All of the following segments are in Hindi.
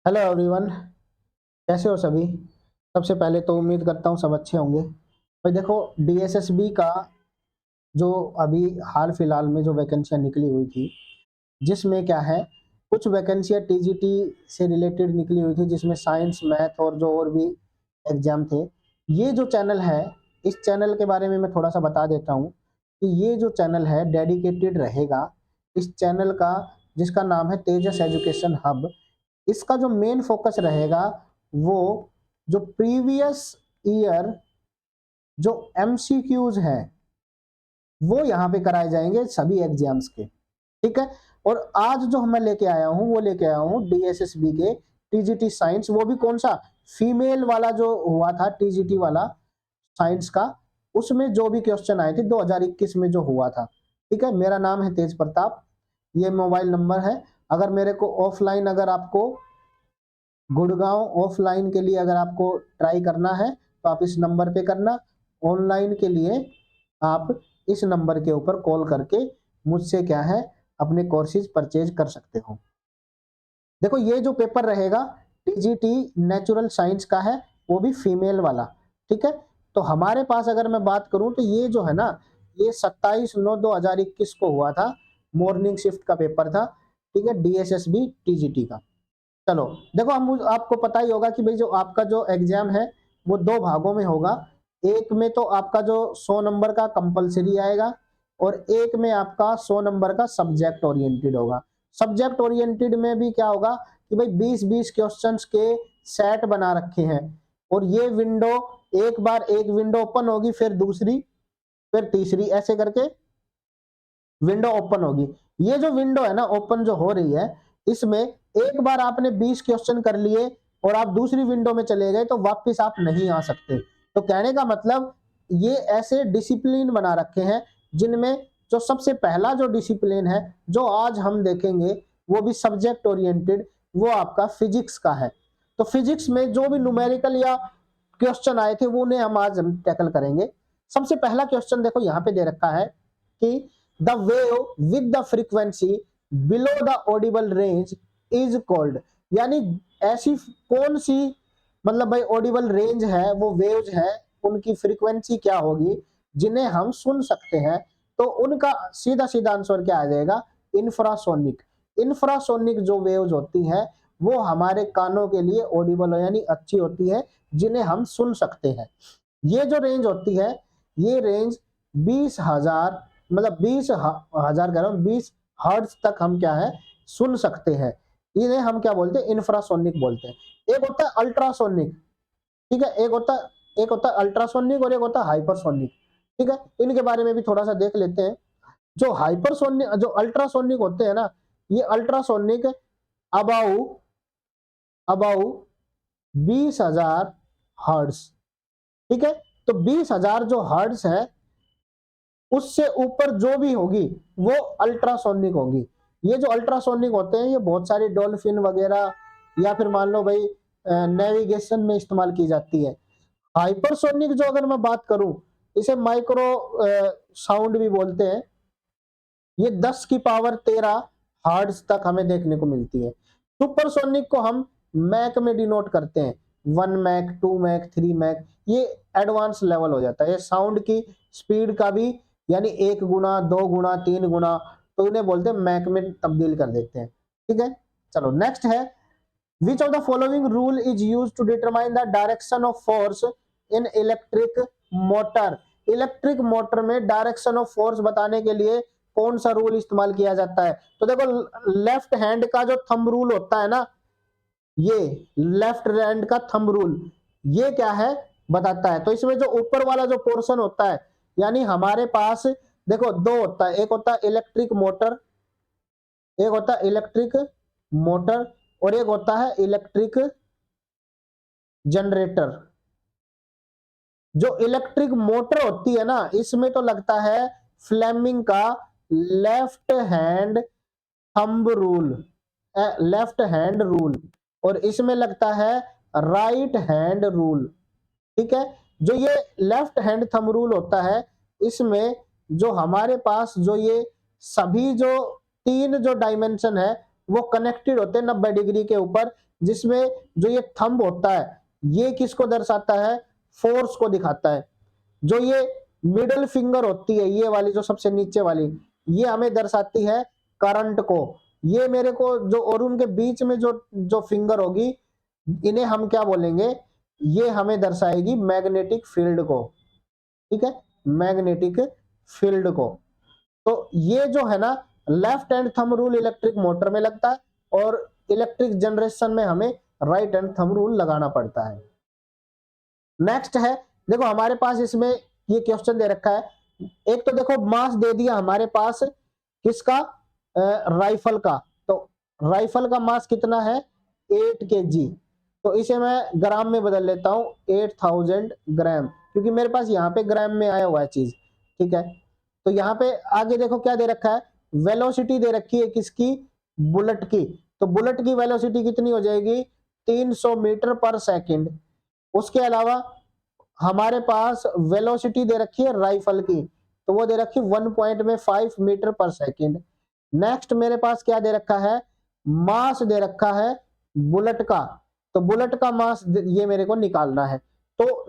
हेलो एवरीवन, कैसे हो सभी। सबसे पहले तो उम्मीद करता हूँ सब अच्छे होंगे। भाई देखो, डीएसएसबी का जो अभी हाल फिलहाल में जो वैकेंसियाँ निकली हुई थी, जिसमें क्या है, कुछ वैकेंसियाँ टीजीटी से रिलेटेड निकली हुई थी, जिसमें साइंस, मैथ और जो और भी एग्जाम थे। ये जो चैनल है, इस चैनल के बारे में मैं थोड़ा सा बता देता हूँ कि ये जो चैनल है डेडिकेटेड रहेगा। इस चैनल का, जिसका नाम है तेजस एजुकेशन हब, इसका जो मेन फोकस रहेगा वो जो प्रीवियस ईयर जो एमसीक्यूज हैं वो यहाँ पे कराए जाएंगे सभी एग्जाम्स के। ठीक है। और आज जो मैं लेके आया हूँ वो लेके आया हूँ डीएसएसबी के टीजीटी साइंस, वो भी कौन सा, फीमेल वाला जो हुआ था टीजीटी वाला साइंस का, उसमें जो भी क्वेश्चन आए थे 2021 में जो हुआ था। ठीक है। मेरा नाम है तेज प्रताप, ये मोबाइल नंबर है। अगर मेरे को ऑफलाइन, अगर आपको गुड़गांव ऑफलाइन के लिए अगर आपको ट्राई करना है तो आप इस नंबर पे करना। ऑनलाइन के लिए आप इस नंबर के ऊपर कॉल करके मुझसे क्या है, अपने कोर्सेज परचेज कर सकते हो। देखो, ये जो पेपर रहेगा टीजीटी नेचुरल साइंस का है, वो भी फीमेल वाला। ठीक है। तो हमारे पास अगर मैं बात करूं तो ये जो है ना, ये 27/9/2021 को हुआ था। मॉर्निंग शिफ्ट का पेपर था। ठीक है, डीएसएसबी टीजीटी का। चलो देखो, हम आपको पता ही होगा कि भाई जो आपका जो एग्जाम है वो दो भागों में होगा। एक में तो आपका जो 100 नंबर का कंपलसरी आएगा, और एक में आपका 100 नंबर का सब्जेक्ट ओरिएंटेड होगा। सब्जेक्ट ओरिएंटेड में भी क्या होगा कि भाई 20-20 क्वेश्चंस के सेट बना रखे हैं, और ये विंडो, एक बार एक विंडो ओपन होगी, फिर दूसरी, फिर तीसरी, ऐसे करके विंडो ओपन होगी। ये जो विंडो है ना ओपन जो हो रही है, इसमें एक बार आपने 20 क्वेश्चन कर लिए और आप दूसरी विंडो में चले गए तो वापस आप नहीं आ सकते। तो कहने का मतलब, ये ऐसे डिसिप्लिन बना रखे हैं जिनमें जो सबसे पहला जो डिसिप्लिन है जो आज हम देखेंगे वो भी सब्जेक्ट ओरिएंटेड, वो आपका फिजिक्स का है। तो फिजिक्स में जो भी न्यूमेरिकल या क्वेश्चन आए थे वो उन्हें हम आज टैकल करेंगे। सबसे पहला क्वेश्चन देखो यहाँ पे दे रखा है कि the wave with the frequency below the Audible range is called. यानी ऐसी कौन सी, मतलब भाई ऑडिबल रेंज है, वो वेव्स है, उनकी फ्रीक्वेंसी क्या होगी जिन्हें हम सुन सकते हैं। तो उनका सीधा सीधा आंसर क्या आ जाएगा, इंफ्रासोनिक। इंफ्रासोनिक जो वेव्स होती हैं वो हमारे कानों के लिए ऑडिबल यानी अच्छी होती है, जिन्हें हम सुन सकते हैं। ये जो रेंज होती है, ये रेंज 20,000, मतलब 20,000 कह रहा हूं, 20 हर्ट्ज तक हम क्या है, सुन सकते हैं। इन्हें हम क्या बोलते हैं, इंफ्रासोनिक बोलते हैं। एक होता है अल्ट्रासोनिक। ठीक है। एक होता है अल्ट्रासोनिक और एक होता है हाइपरसोनिक। ठीक है। इनके बारे में भी थोड़ा सा देख लेते हैं। जो हाइपरसोनिक, जो अल्ट्रासोनिक होते हैं ना, ये अल्ट्रासोनिक अबाउ अबाउ 20,000 हर्ट्ज। ठीक है। तो 20,000 जो हर्ट्ज है, उससे ऊपर जो भी होगी वो अल्ट्रासोनिक होगी। ये जो अल्ट्रासोनिक होते हैं ये बहुत सारी डॉल्फिन वगैरह, या फिर मान लो भाई नेविगेशन में इस्तेमाल की जाती है। हाइपरसोनिक जो अगर मैं बात करूं, इसे माइक्रो साउंड भी बोलते हैं। ये 10 की पावर 13 हर्ट्ज तक हमें देखने को मिलती है। सुपरसोनिक को हम मैक में डिनोट करते हैं, 1 मैक, 2 मैक, 3 मैक। ये एडवांस लेवल हो जाता है, ये साउंड की स्पीड का भी, यानी 1 गुना, 2 गुना, 3 गुना, तो इन्हें बोलते हैं मैक में तब्दील कर देते हैं। ठीक है। चलो नेक्स्ट है, which of the following rule is use to determine the direction of force in electric motor. Electric motor में डायरेक्शन ऑफ फोर्स बताने के लिए कौन सा रूल इस्तेमाल किया जाता है। तो देखो, लेफ्ट हैंड का जो थंब रूल होता है ना, ये लेफ्ट हैंड का थंब रूल, ये क्या है बताता है। तो इसमें जो ऊपर वाला जो पोर्शन होता है, यानी हमारे पास देखो दो होता है, एक होता है इलेक्ट्रिक मोटर, एक होता है इलेक्ट्रिक मोटर, और एक होता है इलेक्ट्रिक जनरेटर। जो इलेक्ट्रिक मोटर होती है ना, इसमें तो लगता है फ्लेमिंग का left hand thumb rule, left hand rule, और इसमें लगता है राइट हैंड रूल। ठीक है। जो ये लेफ्ट हैंड थंब रूल होता है, इसमें जो हमारे पास जो ये सभी जो तीन जो डायमेंशन है वो कनेक्टेड होते हैं 90 डिग्री के ऊपर। जिसमें जो ये थंब होता है ये किसको दर्शाता है, फोर्स को दिखाता है। जो ये मिडिल फिंगर होती है ये वाली जो सबसे नीचे वाली, ये हमें दर्शाती है करंट को। ये मेरे को जो और उनके बीच में जो जो फिंगर होगी इन्हें हम क्या बोलेंगे, ये हमें दर्शाएगी मैग्नेटिक फील्ड को। ठीक है, मैग्नेटिक फील्ड को। तो ये जो है ना left hand thumb rule electric motor में लगता है और इलेक्ट्रिक जनरेशन में हमें राइट हैंड थंब रूल लगाना पड़ता है। नेक्स्ट है, देखो हमारे पास इसमें ये क्वेश्चन दे रखा है। एक तो देखो मास दे दिया हमारे पास किसका, राइफल का। तो राइफल का मास कितना है 8 kg। तो इसे मैं ग्राम में बदल लेता हूं 8000 ग्राम, क्योंकि मेरे पास यहाँ पे ग्राम में आया हुआ है चीज। ठीक है, तो यहाँ पे आगे देखो क्या दे रखा है, वेलोसिटी दे रखी है किसकी, बुलेट की। तो बुलेट की वेलोसिटी कितनी हो जाएगी 300 मीटर पर सेकंड। उसके अलावा हमारे पास वेलोसिटी दे रखी है राइफल की, तो वो दे रखी 1.5 मीटर पर सेकंड। नेक्स्ट मेरे पास क्या दे रखा है, मास दे रखा है बुलेट का। तो बुलेट का मास ये मेरे को निकालना है। तो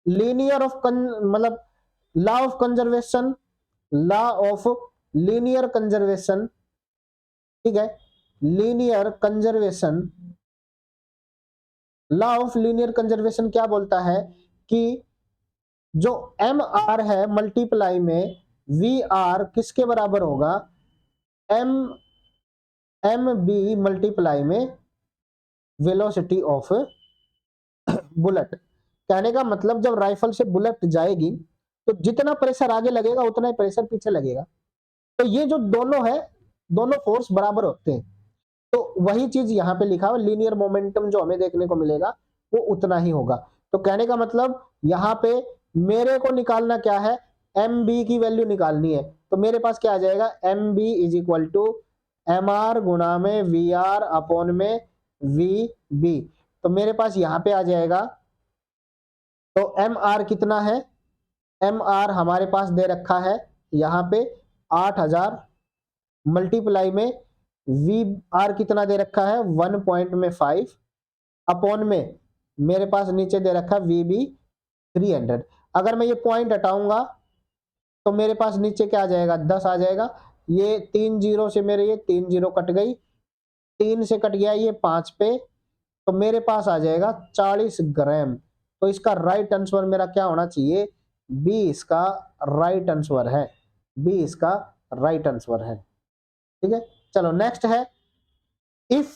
लीनियर ऑफ मतलब law of conservation, law of linear conservation, ठीक है, linear conservation, law of linear conservation क्या बोलता है कि जो एम आर है मल्टीप्लाई में वी आर किसके बराबर होगा, एम एम बी मल्टीप्लाई में वेलोसिटी ऑफ बुलेट। कहने का मतलब जब राइफल से बुलेट जाएगी तो जितना प्रेशर आगे लगेगा उतना ही प्रेशर पीछे लगेगा। तो ये जो दोनों है, दोनों फोर्स बराबर होते हैं। तो वही चीज यहाँ पे लिखा हुआ, लीनियर मोमेंटम जो हमें देखने को मिलेगा वो उतना ही होगा। तो कहने का मतलब यहाँ पे मेरे को निकालना क्या है, एम बी की वैल्यू निकालनी है। तो मेरे पास क्या आ जाएगा, M B is equal to M R गुणा में वी आर अपॉन में वी बी। तो मेरे पास यहाँ पे आ जाएगा, तो एम आर कितना है, एम आर हमारे पास दे रखा है यहाँ पे 8000 मल्टीप्लाई में वी आर कितना दे रखा है 1.5 अपॉन में मेरे पास नीचे दे रखा वी बी 300। अगर मैं ये पॉइंट हटाऊंगा तो मेरे पास नीचे क्या आ जाएगा 10 आ जाएगा। ये 3 जीरो से मेरे ये 3 जीरो कट गई, 3 से कट गया ये 5 पे, तो मेरे पास आ जाएगा 40 ग्राम। तो इसका राइट आंसर मेरा क्या होना चाहिए, बी इसका राइट आंसर है, बी इसका राइट आंसर है। ठीक है, चलो नेक्स्ट है, इफ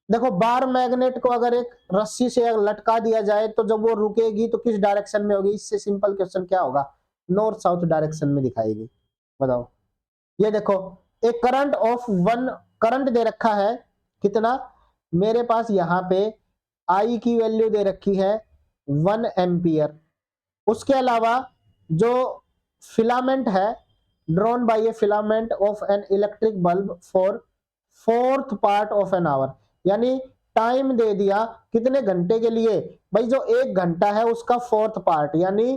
देखो बार मैग्नेट को अगर एक रस्सी से लटका दिया जाए तो जब वो रुकेगी तो किस डायरेक्शन में होगी। इससे सिंपल क्वेश्चन क्या होगा, नॉर्थ साउथ डायरेक्शन में दिखाएगी। बताओ, ये देखो एक करंट ऑफ 1 करंट दे रखा है कितना, मेरे पास यहाँ पे आई की वैल्यू दे रखी है 1 एम्पियर। उसके अलावा जो फिलामेंट है, drawn by A filament of an electric bulb for 4th part of an hour, यानी टाइम दे दिया कितने घंटे के लिए, भाई जो 1 घंटा है उसका 4th पार्ट, यानी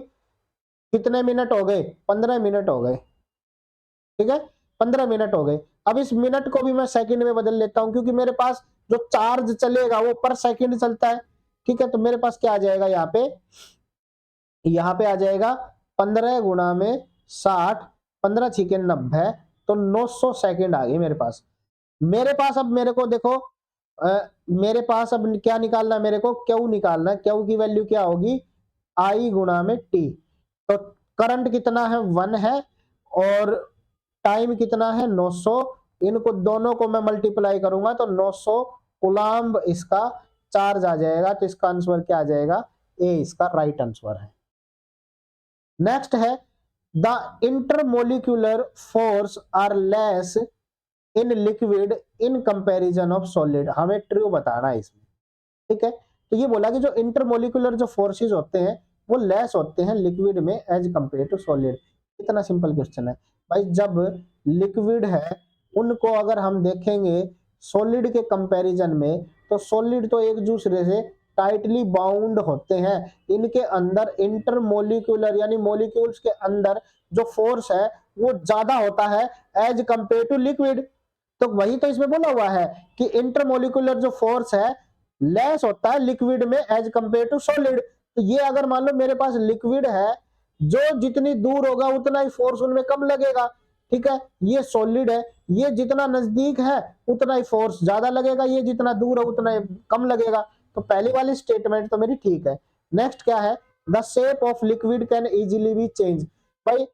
कितने मिनट हो गए 15 मिनट हो गए। ठीक है, 15 मिनट हो गए। अब इस मिनट को भी मैं सेकंड में बदल लेता हूं क्योंकि मेरे पास जो चार्ज चलेगा वो पर सेकंड चलता है। ठीक है, तो मेरे पास क्या आ जाएगा यहाँ पे आ जाएगा 15 गुणा में 60, 15 छिके 90, तो 900 सेकंड आ गई मेरे पास। मेरे पास अब मेरे को देखो मेरे पास अब क्या निकालना है, मेरे को क्यू निकालना है। क्यू की वैल्यू क्या होगी, आई गुणा में टी। तो करंट कितना है 1 है और टाइम कितना है 900, इनको दोनों को मैं मल्टीप्लाई करूंगा तो 900 कूलम्ब इसका चार्ज आ जाएगा। तो इसका आंसर क्या आ जाएगा, ए इसका राइट आंसर है। नेक्स्ट है, the intermolecular force are less in liquid in comparison of solid. हमें ट्रू बताना है इसमें। ठीक है, तो ये बोला कि जो इंटरमोलिकुलर जो फोर्सेस होते हैं वो लेस होते हैं लिक्विड में एज कंपेयर टू सॉलिड। इतना सिंपल क्वेश्चन है भाई। जब लिक्विड है उनको अगर हम देखेंगे सॉलिड के कंपैरिजन में, तो सॉलिड तो एक दूसरे से टाइटली बाउंड होते हैं। इनके अंदर इंटरमोलिकुलर यानी मॉलिक्यूल्स के अंदर जो फोर्स है वो ज्यादा होता है एज कंपेयर टू लिक्विड। तो वही तो इसमें बोला हुआ है कि इंटरमोलिकुलर जो फोर्स है लेस होता है लिक्विड में एज कंपेयर टू सॉलिड। तो ये अगर मान लो मेरे पास लिक्विड है, जो जितनी दूर होगा उतना ही फोर्स उनमें कम लगेगा, ठीक है। ये सॉलिड है, ये जितना नजदीक है उतना ही फोर्स ज्यादा लगेगा, ये जितना दूर है उतना ही कम लगेगा। तो पहली वाली स्टेटमेंट तो मेरी ठीक है। नेक्स्ट क्या है, the shape of liquid can easily B change. भाई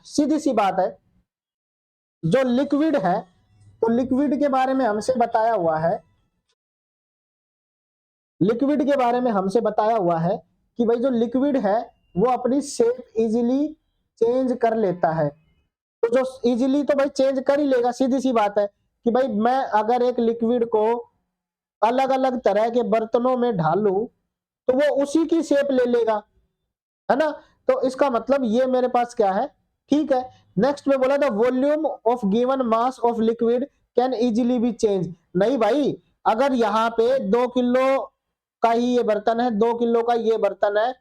सीधी सी बात है, जो लिक्विड है, तो लिक्विड के बारे में हमसे बताया हुआ है, लिक्विड के बारे में हमसे बताया हुआ है कि भाई जो लिक्विड है वो अपनी शेप इजीली चेंज कर लेता है। तो जो इजीली तो भाई चेंज कर ही लेगा, सीधी सी बात है कि भाई मैं अगर एक लिक्विड को अलग अलग तरह के बर्तनों में ढालूं तो वो उसी की शेप ले लेगा, है ना। तो इसका मतलब ये मेरे पास क्या है, ठीक है। नेक्स्ट में बोला था volume of given mass of liquid can easily B change. नहीं भाई, अगर यहाँ पे 2 किलो का ही ये बर्तन है, 2 किलो का ये बर्तन है,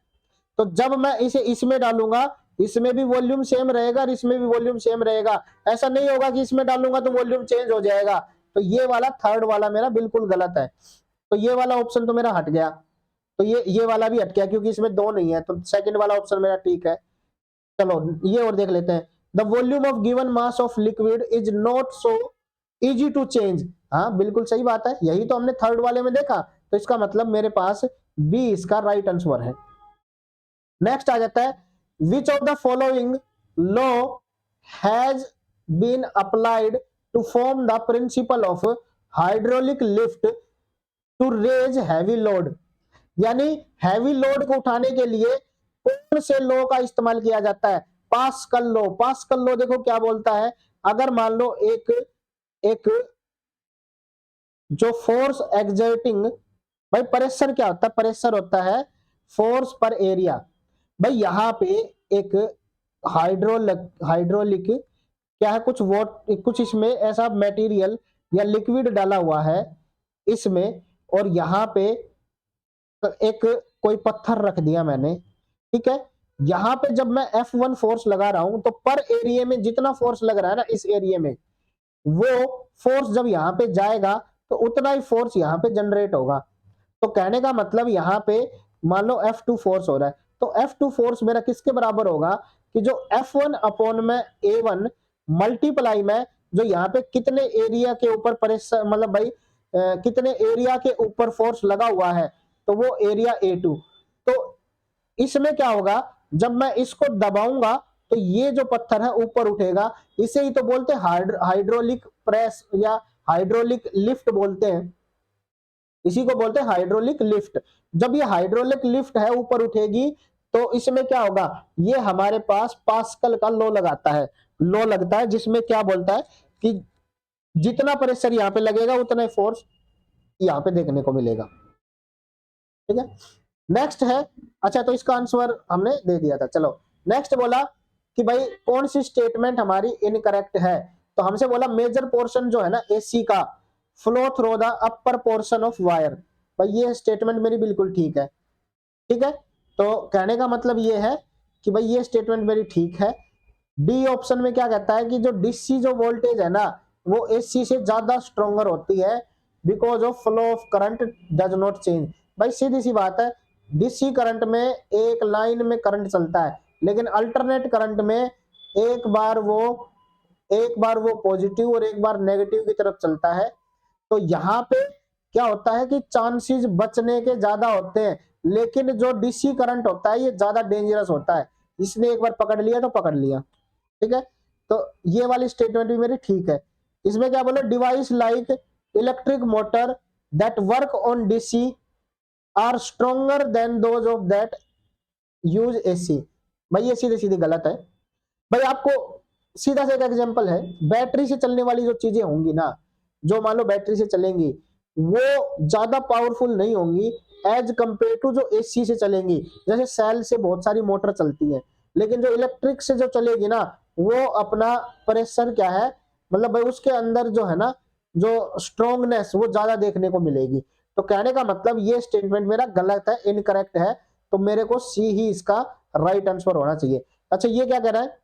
तो जब मैं इसे इसमें डालूंगा इसमें भी वॉल्यूम सेम रहेगा और इसमें भी वॉल्यूम सेम रहेगा। ऐसा नहीं होगा कि इसमें डालूंगा तो वॉल्यूम चेंज हो जाएगा। तो ये वाला थर्ड वाला मेरा बिल्कुल गलत है, तो ये वाला ऑप्शन तो मेरा हट गया। तो ये वाला भी हट गया क्योंकि इसमें दो नहीं है, तो सेकंड वाला ऑप्शन मेरा ठीक है। चलो ये और देख लेते हैं, the volume of given mass of liquid is not so easy to change. हाँ बिल्कुल सही बात है, यही तो हमने थर्ड वाले में देखा, तो इसका मतलब मेरे पास बी इसका राइट आंसर है। नेक्स्ट आ जाता है, which of the following law has been applied to form the principle of hydraulic lift to raise heavy load. यानी हैवी लोड को उठाने के लिए कौन से लॉ का इस्तेमाल किया जाता है, पास्कल लॉ। पास्कल लॉ देखो क्या बोलता है, अगर मान लो एक एक जो फोर्स एग्जर्टिंग, भाई प्रेशर क्या होता है, प्रेशर होता है फोर्स पर एरिया। भाई यहाँ पे एक हाइड्रोलिक क्या है, कुछ इसमें ऐसा मटेरियल या लिक्विड डाला हुआ है इसमें, और यहाँ पे एक कोई पत्थर रख दिया मैंने, ठीक है। यहाँ पे जब मैं F1 फोर्स लगा रहा हूं तो पर एरिया में जितना फोर्स लग रहा है ना इस एरिया में, वो फोर्स जब यहाँ पे जाएगा तो उतना ही फोर्स यहाँ पे जनरेट होगा। तो कहने का मतलब यहाँ पे मान लो F2 फोर्स हो रहा है, तो F2 फोर्स मेरा किसके बराबर होगा कि जो F1 अपॉन में A1 मल्टीप्लाई में जो यहाँ पे कितने एरिया के ऊपर प्रेशर, मतलब भाई कितने एरिया के ऊपर फोर्स लगा हुआ है, तो वो एरिया A2। तो इसमें क्या होगा, जब मैं इसको दबाऊंगा तो ये जो पत्थर है ऊपर उठेगा, इसे ही तो बोलते हैं हाइड्रोलिक प्रेस या हाइड्रोलिक लिफ्ट बोलते हैं, इसी को बोलते हैं हाइड्रोलिक लिफ्ट। जब ये हाइड्रोलिक लिफ्ट है ऊपर उठेगी तो इसमें क्या होगा, ये हमारे पास पास्कल का लॉ लगाता है, लॉ लगता है जिसमें क्या बोलता है कि जितना प्रेशर यहाँ पे लगेगा उतना ही फोर्स यहाँ पे देखने को मिलेगा, ठीक है। नेक्स्ट है, अच्छा तो इसका आंसर हमने दे दिया था। चलो नेक्स्ट बोला कि भाई कौन सी स्टेटमेंट हमारी इनकरेक्ट है, तो हमसे बोला मेजर पोर्शन जो है ना एसी का flow through the upper portion of wire. भाई ये स्टेटमेंट मेरी बिल्कुल ठीक है, ठीक है। तो कहने का मतलब ये है कि भाई ये स्टेटमेंट मेरी ठीक है। डी ऑप्शन में क्या कहता है कि जो डीसी जो वोल्टेज है ना वो एसी से ज्यादा स्ट्रोंगर होती है because of flow of current does not change. भाई सीधी सी बात है, डीसी करंट में एक लाइन में करंट चलता है, लेकिन अल्टरनेट करंट में एक बार वो पॉजिटिव और एक बार नेगेटिव की तरफ चलता है। तो यहाँ पे क्या होता है कि चांसेस बचने के ज्यादा होते हैं, लेकिन जो डीसी करंट होता है ये ज्यादा डेंजरस होता है, इसने एक बार पकड़ लिया तो पकड़ लिया, ठीक है। तो ये वाली स्टेटमेंट भी मेरी ठीक है। इसमें क्या बोले, device like electric motor that work on DC are stronger than those of that use AC. भाई ये सीधे सीधे गलत है। भाई आपको सीधा सा एक एग्जांपल है, बैटरी से चलने वाली जो चीजें होंगी ना, जो मान लो बैटरी से चलेंगी वो ज्यादा पावरफुल नहीं होंगी एज कंपेयर टू जो एसी से चलेंगी। जैसे सेल से बहुत सारी मोटर चलती है, लेकिन जो इलेक्ट्रिक से जो चलेगी ना वो अपना प्रेशर क्या है, मतलब भाई उसके अंदर जो है ना जो स्ट्रोंगनेस वो ज्यादा देखने को मिलेगी। तो कहने का मतलब ये स्टेटमेंट मेरा गलत है, इनकरेक्ट है, तो मेरे को सी ही इसका राइट आंसर होना चाहिए। अच्छा ये क्या कह रहा है,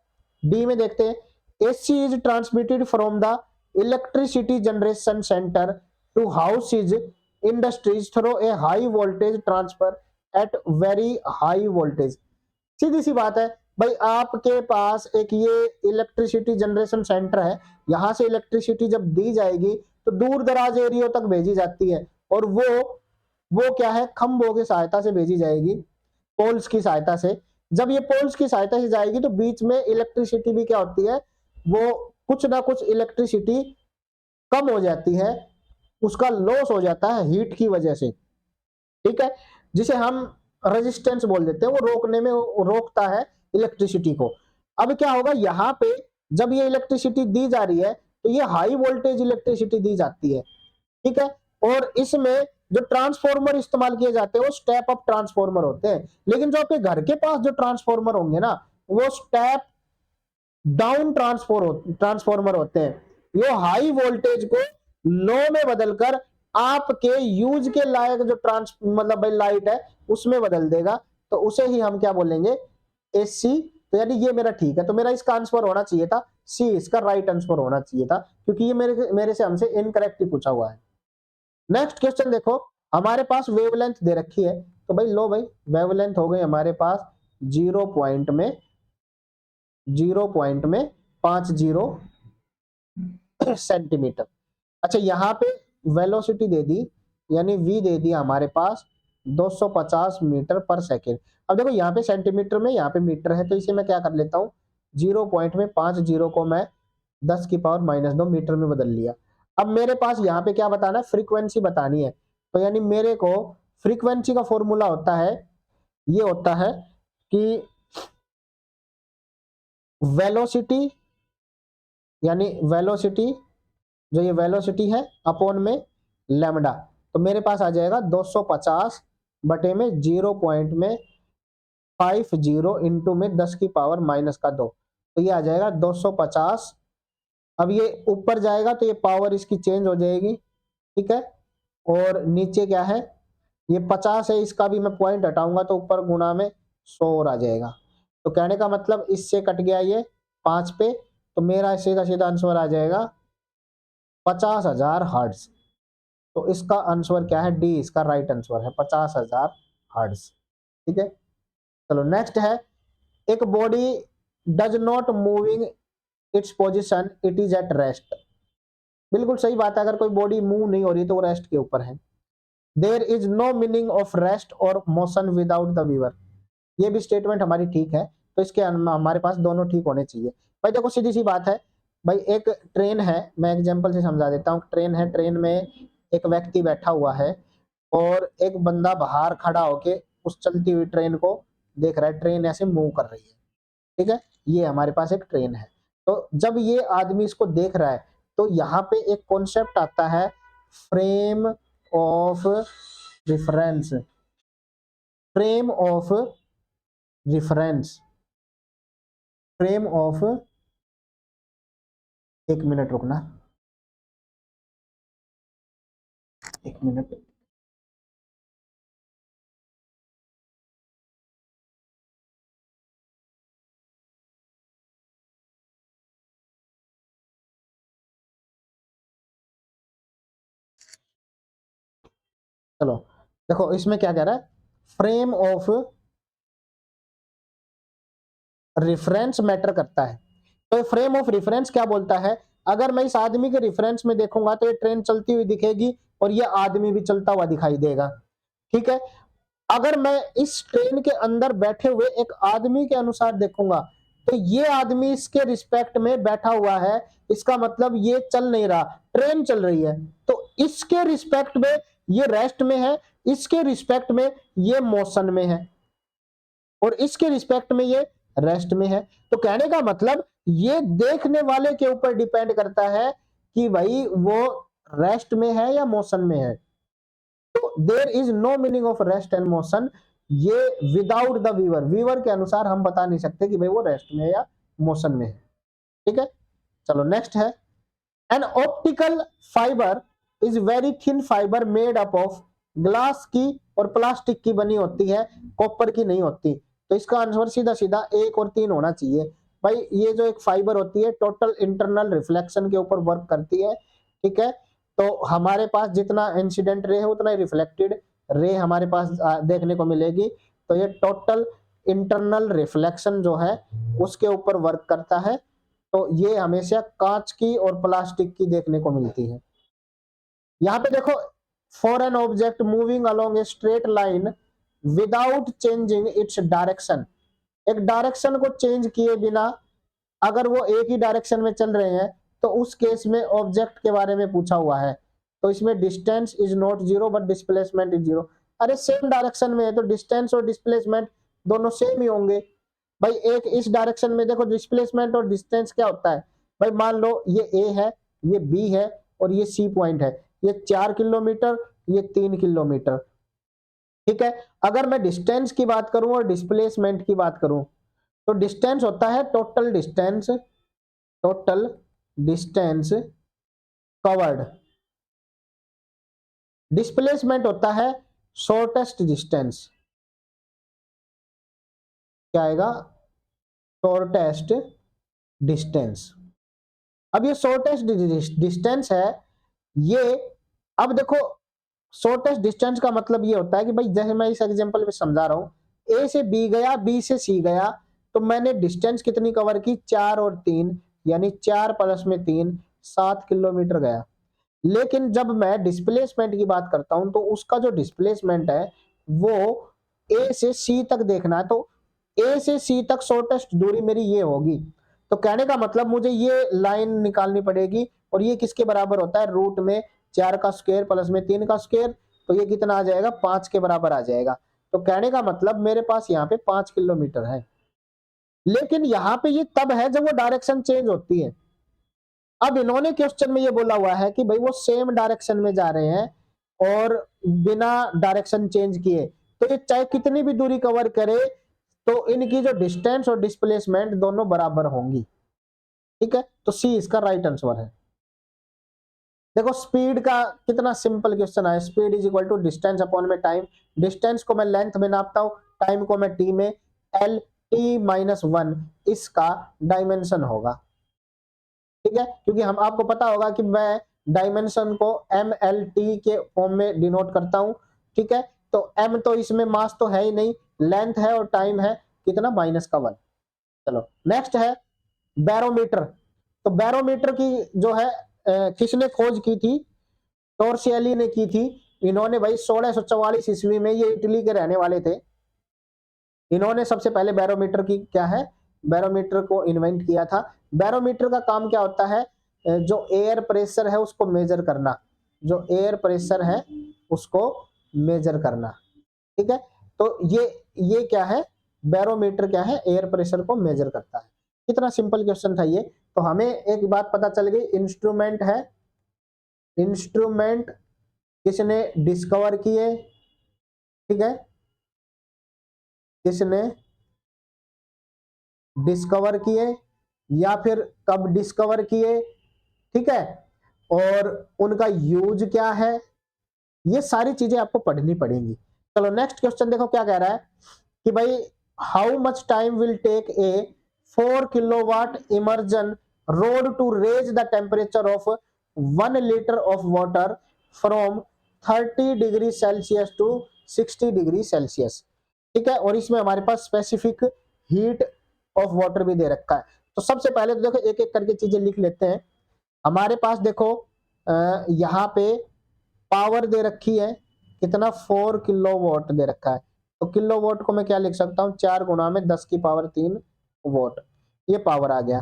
डी में देखते हैं, AC is transmitted from the electricity generation centre to house is industries through a high voltage transfer at very high voltage. सीधी सी बात है भाई, आपके पास एक ये इलेक्ट्रिसिटी जनरेशन सेंटर है, यहां से इलेक्ट्रिसिटी जब दी जाएगी तो दूर दराज एरिया तक भेजी जाती है, और वो क्या है, खंभों की सहायता से भेजी जाएगी, पोल्स की सहायता से। जब ये पोल्स की सहायता से जाएगी तो बीच में इलेक्ट्रिसिटी भी क्या होती है, वो कुछ ना कुछ इलेक्ट्रिसिटी कम हो जाती है, उसका लॉस हो जाता है हीट की वजह से, ठीक है, जिसे हम रेजिस्टेंस बोल देते हैं, वो रोकने में रोकता है इलेक्ट्रिसिटी को। अब क्या होगा, यहाँ पे जब ये इलेक्ट्रिसिटी दी जा रही है तो ये हाई वोल्टेज इलेक्ट्रिसिटी दी जाती है, ठीक है, और इसमें जो ट्रांसफॉर्मर इस्तेमाल किए जाते हैं वो स्टेप अप ट्रांसफॉर्मर होते हैं, लेकिन जो आपके घर के पास जो ट्रांसफॉर्मर होंगे ना, वो स्टेप डाउन ट्रांसफॉर्मर होते हैं। ये हाई वोल्टेज को लो में बदलकर आपके यूज के लायक जो मतलब भाई लाइट है उसमें बदल देगा, तो उसे ही हम क्या बोलेंगे, एसी। तो यानी ये मेरा ठीक है, तो मेरा इसका आंसर होना चाहिए था सी, इसका राइट आंसर होना चाहिए था, क्योंकि ये मेरे से हमसे इनकरेक्ट ही पूछा हुआ है। नेक्स्ट क्वेश्चन देखो, हमारे पास वेवलेंथ दे रखी है, तो भाई लो भाई, वेवलेंथ हो गई हमारे पास 0.50 सेंटीमीटर। अच्छा, यहाँ पे वेलोसिटी दे दी, यानी v दे दिया हमारे पास 250 मीटर पर सेकेंड। अब देखो यहाँ पे सेंटीमीटर में, यहाँ पे मीटर है, तो इसे मैं क्या कर लेता हूँ, 0.50 को मैं 10⁻⁻2 मीटर में बदल लिया। अब मेरे पास यहाँ पे क्या बताना है, फ्रीक्वेंसी बतानी है, तो यानी मेरे को फ्रीक्वेंसी का फॉर्मूला होता है, ये होता है कि वेलोसिटी, यानी वेलोसिटी, जो ये वेलोसिटी है अपॉन में लैम्डा, तो मेरे पास आ जाएगा 250 बटे में 0.50 इंटू में 10⁻⁻2, तो ये आ जाएगा 250। अब ये ऊपर जाएगा तो ये पावर इसकी चेंज हो जाएगी, ठीक है, और नीचे क्या है, ये 50 है, इसका भी मैं पॉइंट हटाऊंगा तो ऊपर गुणा में 100 और आ जाएगा। तो कहने का मतलब इससे कट गया ये 5 पे, तो मेरा सीधा सीधा आंसर आ जाएगा 50,000 हर्ट्ज। तो इसका आंसर क्या है, डी इसका राइट आंसर है, 50,000 हर्ट्ज, ठीक है। चलो नेक्स्ट है, एक body does not moving its position, it is at rest. बिल्कुल सही बात है, अगर कोई बॉडी मूव नहीं हो रही तो वो रेस्ट के ऊपर है। There is no meaning of rest और मोशन विदाउट द वीवर, ये भी स्टेटमेंट हमारी ठीक है, तो इसके हमारे पास दोनों ठीक होने चाहिए। भाई देखो सीधी सी बात है भाई, एक ट्रेन है, मैं एग्जांपल से समझा देता हूँ, ट्रेन है, ट्रेन में एक व्यक्ति बैठा हुआ है और एक बंदा बाहर खड़ा होके उस चलती हुई ट्रेन को देख रहा है, ट्रेन ऐसे मूव कर रही है, ठीक है, ये हमारे पास एक ट्रेन है। तो जब ये आदमी इसको देख रहा है तो यहाँ पे एक कॉन्सेप्ट आता है, frame of reference, frame of reference, frame of, एक मिनट रुकना, एक मिनट, चलो देखो इसमें क्या कह रहा है, फ्रेम ऑफ रेफरेंस मैटर करता है। तो फ्रेम ऑफ रेफरेंस क्या बोलता है, अगर मैं इस आदमी के रेफरेंस में देखूंगा तो ये ट्रेन चलती हुई दिखेगी और ये आदमी भी चलता हुआ दिखाई देगा, ठीक है। अगर मैं इस ट्रेन के अंदर बैठे हुए एक आदमी के अनुसार देखूंगा तो ये आदमी इसके रिस्पेक्ट में बैठा हुआ है, इसका मतलब ये चल नहीं रहा, ट्रेन चल रही है, तो इसके रिस्पेक्ट में ये रेस्ट में है, इसके रिस्पेक्ट में ये मोशन में है, और इसके रिस्पेक्ट में ये रेस्ट में है। तो कहने का मतलब ये देखने वाले के ऊपर डिपेंड करता है कि भाई वो रेस्ट में है या मोशन में है। तो there is no meaning of rest and motion, ये विदाउट द वीवर, वीवर के अनुसार हम बता नहीं सकते कि भाई वो रेस्ट में है या मोशन में है, ठीक है। चलो नेक्स्ट है, an optical fibre is very thin fibre made up of, glass की और प्लास्टिक की बनी होती है, कॉपर की नहीं होती। तो इसका आंसर सीधा सीधा 1 और 3 होना चाहिए। भाई ये जो एक फाइबर होती है टोटल इंटरनल रिफ्लेक्शन के ऊपर वर्क करती है, ठीक है, तो हमारे पास जितना इंसिडेंट रे है उतना ही रिफ्लेक्टेड रे हमारे पास देखने को मिलेगी। तो ये टोटल इंटरनल रिफ्लेक्शन जो है उसके ऊपर वर्क करता है। तो ये हमेशा कांच की और प्लास्टिक की देखने को मिलती है। यहाँ पे देखो, for an object moving along a straight line without changing its direction, एक डायरेक्शन को चेंज किए बिना अगर वो एक ही डायरेक्शन में चल रहे हैं तो उस केस में ऑब्जेक्ट के बारे में पूछा हुआ है। तो इसमें distance is not zero but displacement is zero. अरे सेम डायरेक्शन में है तो डिस्टेंस और डिस्प्लेसमेंट दोनों सेम ही होंगे। भाई एक इस डायरेक्शन में देखो, डिस्प्लेसमेंट और डिस्टेंस क्या होता है भाई, मान लो ये ए है, ये बी है और ये सी पॉइंट है, ये 4 किलोमीटर, ये 3 किलोमीटर। ठीक है, अगर मैं डिस्टेंस की बात करूं और डिस्प्लेसमेंट की बात करूं तो डिस्टेंस होता है total distance, total distance covered. Displacement होता है शॉर्टेस्ट डिस्टेंस, क्या आएगा, शॉर्टेस्ट डिस्टेंस। अब ये शॉर्टेस्ट डिस्टेंस है ये, अब देखो शॉर्टेस्ट डिस्टेंस का मतलब ये होता है कि भाई जैसे मैं इस एग्जांपल में समझा रहा हूं, ए से बी गया, बी से सी गया, तो मैंने डिस्टेंस कितनी कवर की, 4 और 3, यानी 4 प्लस में 3, 7 किलोमीटर गया। लेकिन जब मैं डिस्प्लेसमेंट की बात करता हूं तो उसका जो डिस्प्लेसमेंट है वो ए से सी तक देखना है, तो ए से सी तक शॉर्टेस्ट दूरी मेरी ये होगी। तो कहने का मतलब मुझे ये लाइन निकालनी पड़ेगी और ये किसके बराबर होता है, रूट में 4 का स्क्वायर प्लस में 3 का स्क्वायर, तो ये कितना आ जाएगा, 5 के बराबर आ जाएगा। तो कहने का मतलब मेरे पास यहाँ पे 5 किलोमीटर है। लेकिन यहाँ पे ये तब है जब वो डायरेक्शन चेंज होती है। अब इन्होंने क्वेश्चन में ये बोला हुआ है कि भाई वो सेम डायरेक्शन में जा रहे हैं और बिना डायरेक्शन चेंज किए, तो ये चाहे कितनी भी दूरी कवर करे तो इनकी जो डिस्टेंस और डिस्प्लेसमेंट दोनों बराबर होंगी। ठीक है, तो सी इसका राइट आंसर है। देखो स्पीड का कितना सिंपल क्वेश्चन है, speed is equal to distance upon में टाइम। डिस्टेंस को मैं लेंथ में नापता हूं, टाइम को मैं टी में, एल टी माइनस 1 इसका डायमेंशन होगा। ठीक है, क्योंकि हम आपको पता होगा कि मैं डायमेंशन को एम एल टी के फॉर्म में डिनोट करता हूं। ठीक है, तो एम तो इसमें मास तो है ही नहीं, लेंथ है और टाइम है कितना, -1। चलो नेक्स्ट है बैरोमीटर। तो बैरोमीटर की जो है किसने खोज की थी, टोर्सिएली ने की थी। इन्होंने भाई 1644 ईस्वी में, ये इटली के रहने वाले थे, इन्होंने सबसे पहले बैरोमीटर की क्या है, बैरोमीटर को इन्वेंट किया था। बैरोमीटर का काम क्या होता है, जो एयर प्रेशर है उसको मेजर करना, जो एयर प्रेशर है उसको मेजर करना। ठीक है, तो ये क्या है, बैरोमीटर क्या है, एयर प्रेशर को मेजर करता है। कितना सिंपल क्वेश्चन था ये। तो हमें एक बात पता चल गई, इंस्ट्रूमेंट है, इंस्ट्रूमेंट किसने डिस्कवर किए, ठीक है, किसने डिस्कवर किए या फिर कब डिस्कवर किए, ठीक है, और उनका यूज क्या है, ये सारी चीजें आपको पढ़नी पड़ेंगी। चलो नेक्स्ट क्वेश्चन देखो क्या कह रहा है कि भाई how much time will take a 4 kilowatt immersion rod to raise the temperature of 1 litre of water from 30 degree Celsius to 60 degree Celsius. ठीक है, और इसमें हमारे पास स्पेसिफिक हीट ऑफ वाटर भी दे रखा है। तो सबसे पहले तो देखो एक एक करके चीजें लिख लेते हैं। हमारे पास देखो यहाँ पे पावर दे रखी है कितना, 4 किलोवाट दे रखा है। तो किलोवाट को मैं क्या लिख सकता हूँ, 4 गुणा में 10 की पावर 3 वोट, ये पावर आ गया।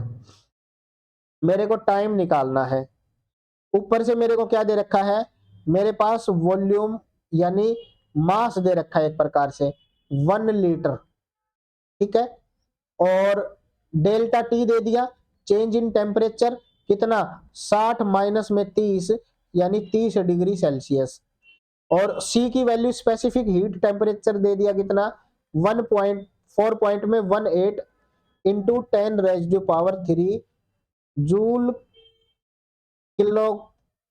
मेरे को टाइम निकालना है, ऊपर से मेरे को क्या दे रखा है, मेरे पास वॉल्यूम यानी मास दे रखा है एक प्रकार से 1 लीटर। ठीक है, और डेल्टा टी दे दिया, चेंज इन टेम्परेचर कितना, 60 माइनस में 30 यानी 30 डिग्री सेल्सियस, और सी की वैल्यू स्पेसिफिक हीट टेम्परेचर दे दिया कितना, 1.4 पॉइंट में 18 into 10 rays power 3 joule kilo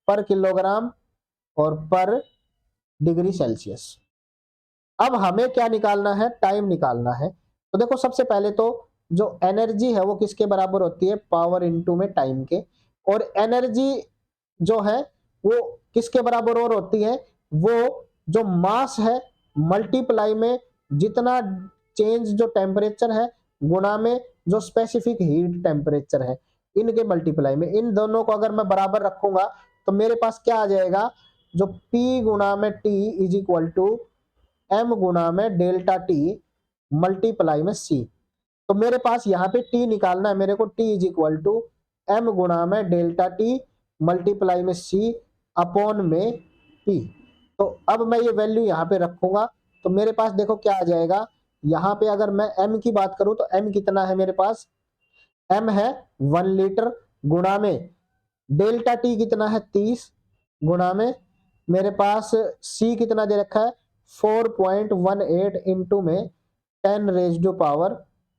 पर किलोग्राम और पर डिग्री सेल्सियस। अब हमें क्या निकालना है, टाइम निकालना है। तो देखो सबसे पहले तो जो एनर्जी है वो किसके बराबर होती है, पावर इनटू में टाइम के, और एनर्जी जो है वो किसके बराबर और होती है, वो जो मास है मल्टीप्लाई में जितना चेंज जो टेम्परेचर है गुणा में जो स्पेसिफिक हीट टेम्परेचर है, इनके मल्टीप्लाई में। इन दोनों को अगर मैं बराबर रखूंगा तो मेरे पास क्या आ जाएगा, जो P गुणा में T is equal to M गुणा में डेल्टा T मल्टीप्लाई में C। तो मेरे पास यहाँ पे T निकालना है मेरे को, T is equal to M गुणा में डेल्टा T मल्टीप्लाई में C अपॉन में P। तो अब मैं ये वैल्यू यहाँ पे रखूंगा तो मेरे पास देखो क्या आ जाएगा, यहाँ पे अगर मैं M की बात करूं तो M कितना है मेरे पास, M है 1 लीटर गुणा में डेल्टा T कितना है 30 गुणा में मेरे पास C कितना दे रखा है 4.18 इंटू में 10 रेज टू पावर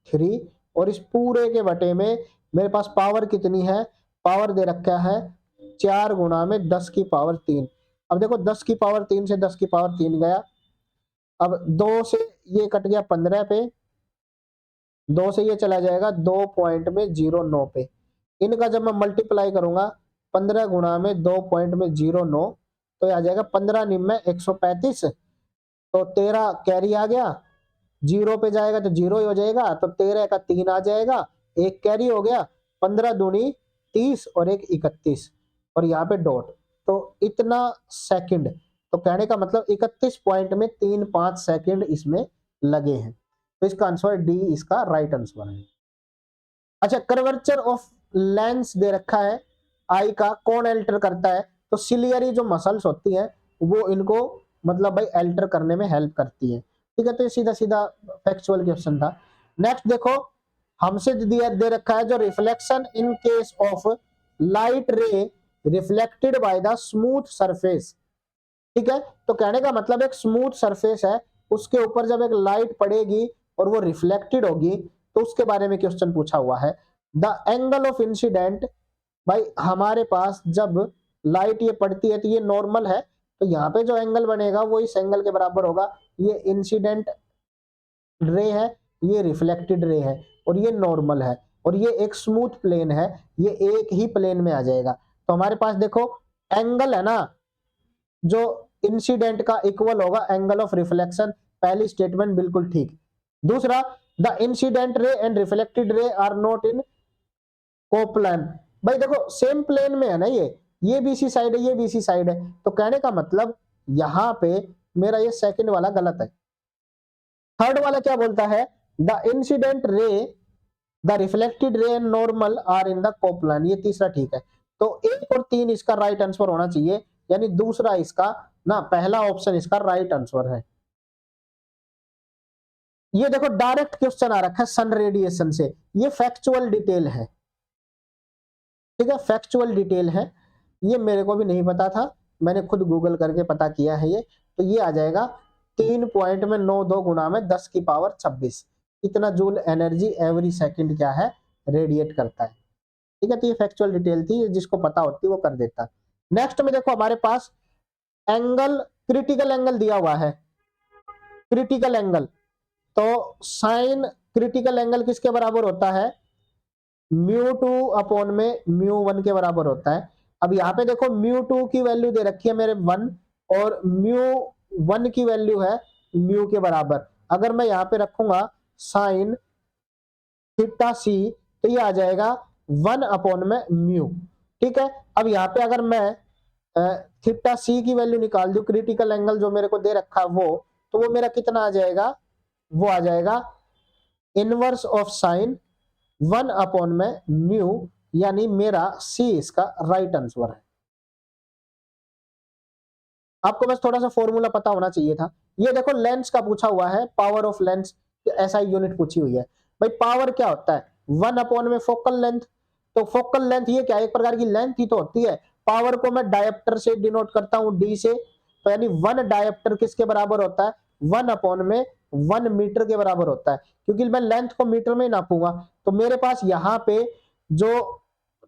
3 और इस पूरे के बटे में मेरे पास पावर कितनी है, पावर दे रखा है 4 गुणा में 10 की पावर 3। अब देखो 10 की पावर 3 से 10 की पावर 3 गया, अब 2 से ये कट गया 15 पे, 2 से ये चला जाएगा 2.09 पे। इनका जब मैं मल्टीप्लाई करूंगा 15 गुणा में 2.09 तो ये आ जाएगा 15 निम में 135, तो 13 कैरी आ गया, जीरो पे जाएगा तो जीरो ही हो जाएगा, तो 13 का 3 आ जाएगा, एक कैरी हो गया, 15 दूनी 30 और एक 31 और यहाँ पे डॉट, तो इतना सेकंड। तो कहने का मतलब 31 पॉइंट में 3-5 सेकंड इसमें लगे हैं। तो इसका आंसर डी इसका राइट आंसर है। अच्छा, कर्वेचर ऑफ लेंस दे रखा है आई का, कौन एल्टर करता है, तो सिलियरी जो मसल्स होती हैं वो इनको मतलब भाई एल्टर करने में हेल्प करती है। ठीक है, तो ये सीधा सीधा फैक्चुअल क्वेश्चन था। नेक्स्ट देखो, हमसे दिया दे रखा है जो reflection in case of light रे reflected by the smooth surface. ठीक है, तो कहने का मतलब एक स्मूथ सरफेस है, उसके ऊपर जब एक लाइट पड़ेगी और वो रिफ्लेक्टेड होगी तो उसके बारे में क्वेश्चन पूछा हुआ है। द एंगल ऑफ इंसिडेंट, भाई हमारे पास जब लाइट ये पड़ती है तो ये नॉर्मल है, तो यहाँ पे जो एंगल बनेगा वो इस एंगल के बराबर होगा। ये इंसिडेंट रे है, ये रिफ्लेक्टेड रे है और ये नॉर्मल है और ये एक स्मूथ प्लेन है, ये एक ही प्लेन में आ जाएगा। तो हमारे पास देखो एंगल है ना जो इंसिडेंट का इक्वल होगा एंगल ऑफ रिफ्लेक्शन, पहली स्टेटमेंट बिल्कुल ठीक। दूसरा, the incident ray and reflected ray are not in coplanar, भाई देखो सेम प्लेन में है ना, ये बीसी साइड है, ये बीसी साइड है, तो कहने का मतलब यहां पे मेरा ये सेकंड वाला गलत है। थर्ड वाला क्या बोलता है, the incident ray the reflected ray and normal are in the coplanar, ये तीसरा ठीक है। तो 1 और 3 इसका राइट आंसर होना चाहिए, यानी दूसरा इसका ना, पहला ऑप्शन इसका राइट आंसर है। ये देखो डायरेक्ट क्वेश्चन आ रखा है सन रेडिएशन से, ये फैक्चुअल डिटेल है। ठीक है, फैक्चुअल डिटेल है, ये मेरे को भी नहीं पता था, मैंने खुद गूगल करके पता किया है ये। तो ये आ जाएगा 3.92 गुना में 10 की पावर 26, इतना जूल एनर्जी एवरी सेकंड क्या है रेडिएट करता है। ठीक है, तो ये फैक्चुअल डिटेल थी, जिसको पता होती वो कर देता। नेक्स्ट में देखो हमारे पास एंगल, क्रिटिकल एंगल दिया हुआ है, क्रिटिकल एंगल, तो साइन क्रिटिकल एंगल किसके बराबर होता है, μ2 अपॉन में μ1 के बराबर होता है। अब यहाँ पे देखो μ2 की वैल्यू दे रखी है मेरे 1 और μ1 की वैल्यू है μ के बराबर। अगर मैं यहाँ पे रखूंगा साइन थीटा सी तो ये आ जाएगा 1 अपॉन में μ। ठीक है, अब यहाँ पे अगर मैं थीटा सी की वैल्यू निकाल दूं, क्रिटिकल एंगल जो मेरे को दे रखा है वो, तो वो मेरा कितना आ जाएगा, वो आ जाएगा इनवर्स ऑफ साइन 1 अपॉन में म्यू, यानी मेरा सी इसका राइट आंसर है। आपको बस थोड़ा सा फॉर्मूला पता होना चाहिए था। ये देखो लेंस का पूछा हुआ है, पावर ऑफ लेंस ऐसा यूनिट पूछी हुई है। भाई पावर क्या होता है, 1 अपॉन में फोकल लेंथ, तो फोकल लेंथ ये क्या है, एक प्रकार की लेंथ ही तो होती है। पावर को मैं डायप्टर से डिनोट करता हूं डी से, तो यानी 1 डायप्टर किसके बराबर होता है, 1 अपॉन में 1 मीटर के बराबर होता है, क्योंकि मैं लेंथ को मीटर में ही नापूंगा। तो मेरे पास यहाँ पे जो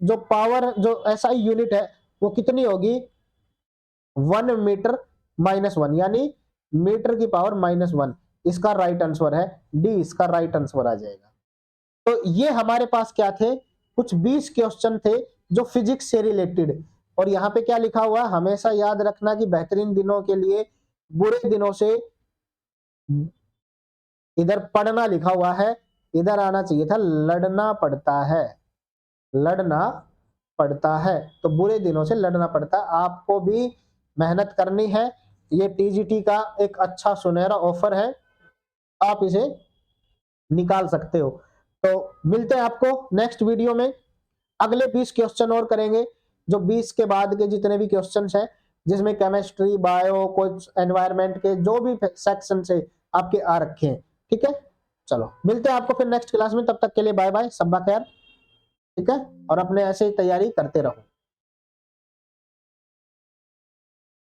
जो पावर जो ऐसा यूनिट है वो कितनी होगी, 1 मीटर -1, यानी मीटर की पावर -1, इसका राइट आंसर है डी, इसका राइट आंसर आ जाएगा। तो ये हमारे पास क्या थे, कुछ 20 क्वेश्चन थे जो फिजिक्स से रिलेटेड, और यहाँ पे क्या लिखा हुआ, हमेशा याद रखना कि बेहतरीन दिनों के लिए बुरे दिनों से, इधर पढ़ना लिखा हुआ है, इधर आना चाहिए था लड़ना पड़ता है, लड़ना पड़ता है। तो बुरे दिनों से लड़ना पड़ता है। आपको भी मेहनत करनी है। ये टीजीटी का एक अच्छा सुनहरा ऑफर है, आप इसे निकाल सकते हो। तो मिलते हैं आपको नेक्स्ट वीडियो में। अगले 20 क्वेश्चन और करेंगे, जो 20 के बाद के जितने भी क्वेश्चंस हैं, जिसमें केमिस्ट्री, बायो, कुछ एनवायरनमेंट के जो भी सेक्शन से आपके आ रखे हैं। ठीक है, चलो मिलते हैं आपको फिर नेक्स्ट क्लास में। तब तक के लिए बाय बाय, शब्बा खैर। ठीक है, और अपने ऐसे ही तैयारी करते रहो।